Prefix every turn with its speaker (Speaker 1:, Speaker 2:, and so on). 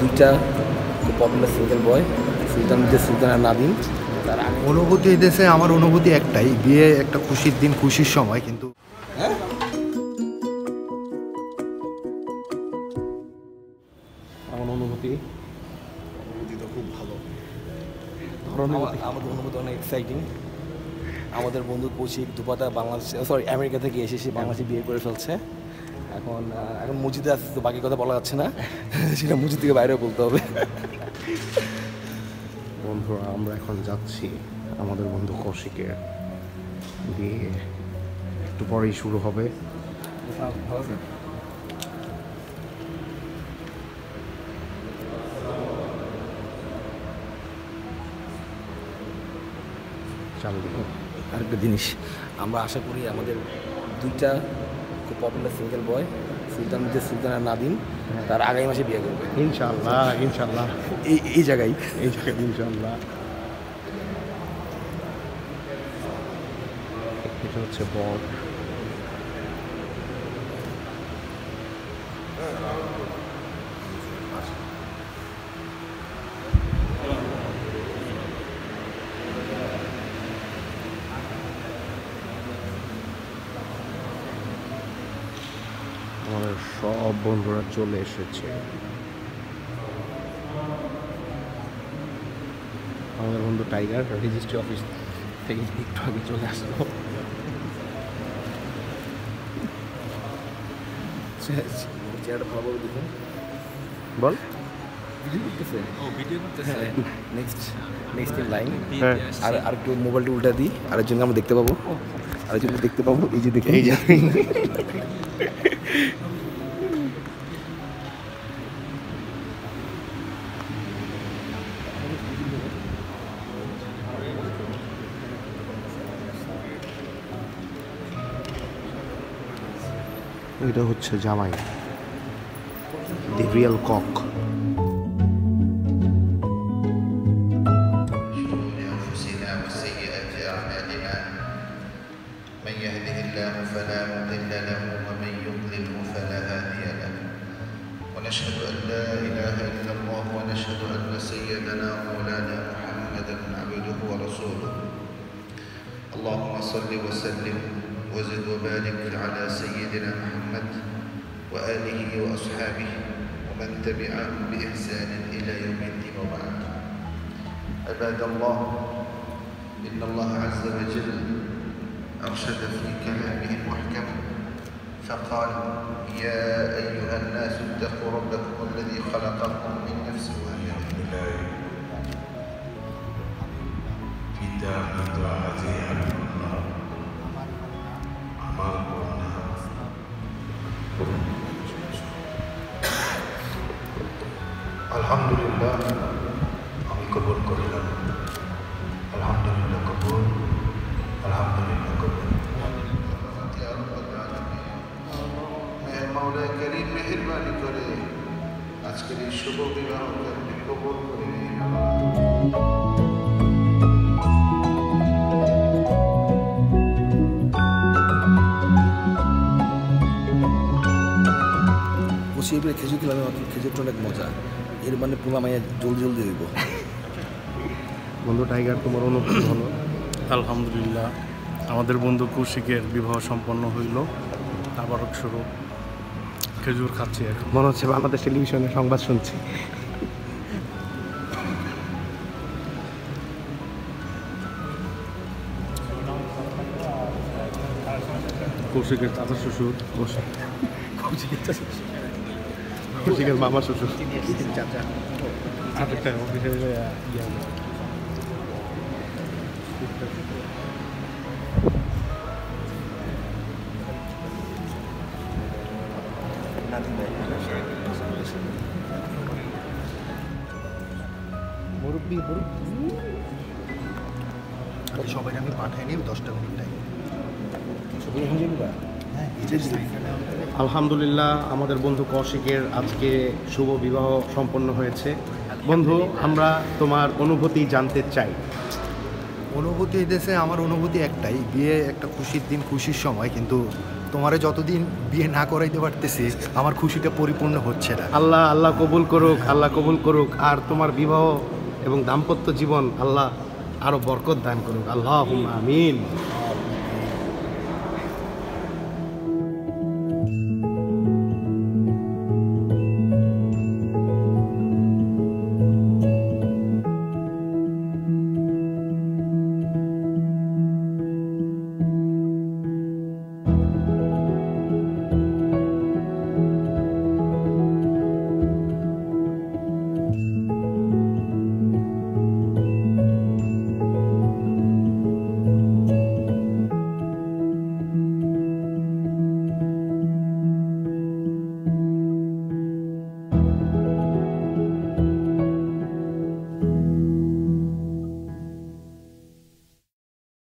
Speaker 1: দুইটা খুব popular single বয়, সুলতান আর নাদিম। তার
Speaker 2: অনুভূতি দেশে আমার অনুভূতি একটাই, বিয়ে একটা খুশির দিন, খুশির সময়, কিন্তু
Speaker 1: আমার অনুভূতি
Speaker 2: তো খুব ভালো।
Speaker 1: আমাদের অনুভূতি অনেক এক্সাইটিং। আমাদের বন্ধু কৌশিক দুপাতা আমেরিকা থেকে এসে সে বাংলাদেশে বিয়ে করে ফেলছে। এখন মসজিদে আসছে, তো বাকি কথা বলা যাচ্ছে না, সেটা মসজিদ থেকে বাইরেও বলতে হবে।
Speaker 3: বন্ধুরা, আমরা এখন যাচ্ছি আমাদের বন্ধু কৌশিকের বিয়ে, একটু পরেই শুরু হবে।
Speaker 1: আরেকটা জিনিস, আমরা আশা করি আমাদের দুইটা খুব পপুলার সিঙ্গেল বয়, সুলতান আর নাদিম, তার আগামী মাসে বিয়ে করবে
Speaker 3: ইনশাআল্লাহ। ইনশাআল্লাহ
Speaker 1: এই জায়গায়
Speaker 3: ইনশাআল্লাহ। এটা হচ্ছে বর। আমাদের সব বন্ধুরা চলে এসেছে। আমাদের বন্ধু টাইগার রেজিস্ট্রি অফিস থেকে একটু আগে চলে আসলো।
Speaker 1: চেহারাটা ভালোভাবে দেখুন।
Speaker 3: বল।
Speaker 1: ভিডিও করতেছে। Next in line.
Speaker 3: হ্যাঁ।
Speaker 1: আর একটু মোবাইলটা উল্টা দিই, আরেকজনকে আমরা দেখতে পাবো। এই যে দেখুন,
Speaker 3: এই যে এটা হচ্ছে জামাই, দি রিয়েল কক।
Speaker 4: من يهده الله فلا مضل له ومن يضلله فلا هادي له ونشهد أن لا إله إلا الله ونشهد أن سيدنا مولانا محمدا عبده ورسوله اللهم صل وسلم وزد وبارك على سيدنا محمد وآله وأصحابه ومن تبعهم بإحسان إلى يوم الدين وبعد. عباد الله، إن الله عز وجل أرشد في كلامه المحكم فقال: يا أيها الناس اتقوا ربكم الذي خلقكم من نفس واحدة. আলহামদুলিল্লাহ, আমি কবুল করিলাম। আলহামদুলিল্লাহ কবুল, আলহামদুলিল্লাহ কবুল। মাওলা করিম মেহেরবানি করে আজকের এই শুভ বিবাহকে আপনি কবুল করে নিন।
Speaker 1: কৌশিকের খেজুর খেলাম, খেজুরটা অনেক মজা। এর মানে পুরা মাইয়া জলদি হইব।
Speaker 3: বন্ধু টাইগার, তোমার অনুভূতি হলো?
Speaker 5: আলহামদুলিল্লাহ, আমাদের বন্ধু কৌশিকের বিবাহ সম্পন্ন হইল। আবার স্বরূপ খেজুর খাচ্ছি এখন।
Speaker 3: মনে হচ্ছে বাংলাদেশ টেলিভিশনে সংবাদ শুনছি।
Speaker 5: কৌশিকের চাচা শ্বশুর,
Speaker 3: কৌশিকের মামা শ্বশুর,
Speaker 5: চাচা আরেকটা অফিসের ইয়া।
Speaker 2: সবাই আমি পাঠাই নিই 10টা মিনিট টাইম।
Speaker 3: আলহামদুলিল্লাহ, আমাদের বন্ধু কৌশিকের আজকে শুভ বিবাহ সম্পন্ন হয়েছে। বন্ধু, আমরা তোমার অনুভূতি জানতে চাই।
Speaker 2: অনুভূতি দেশে আমার অনুভূতি একটাই, বিয়ে একটা খুশির দিন, খুশির সময়, কিন্তু তোমারে যতদিন বিয়ে না করাইতে পারতেছি আমার খুশিটা পরিপূর্ণ হচ্ছে না।
Speaker 3: আল্লাহ আল্লাহ কবুল করুক, আল্লাহ কবুল করুক। আর তোমার বিবাহ এবং দাম্পত্য জীবন আল্লাহ আরো বরকত দান করুক। আল্লাহুম্মা আমিন।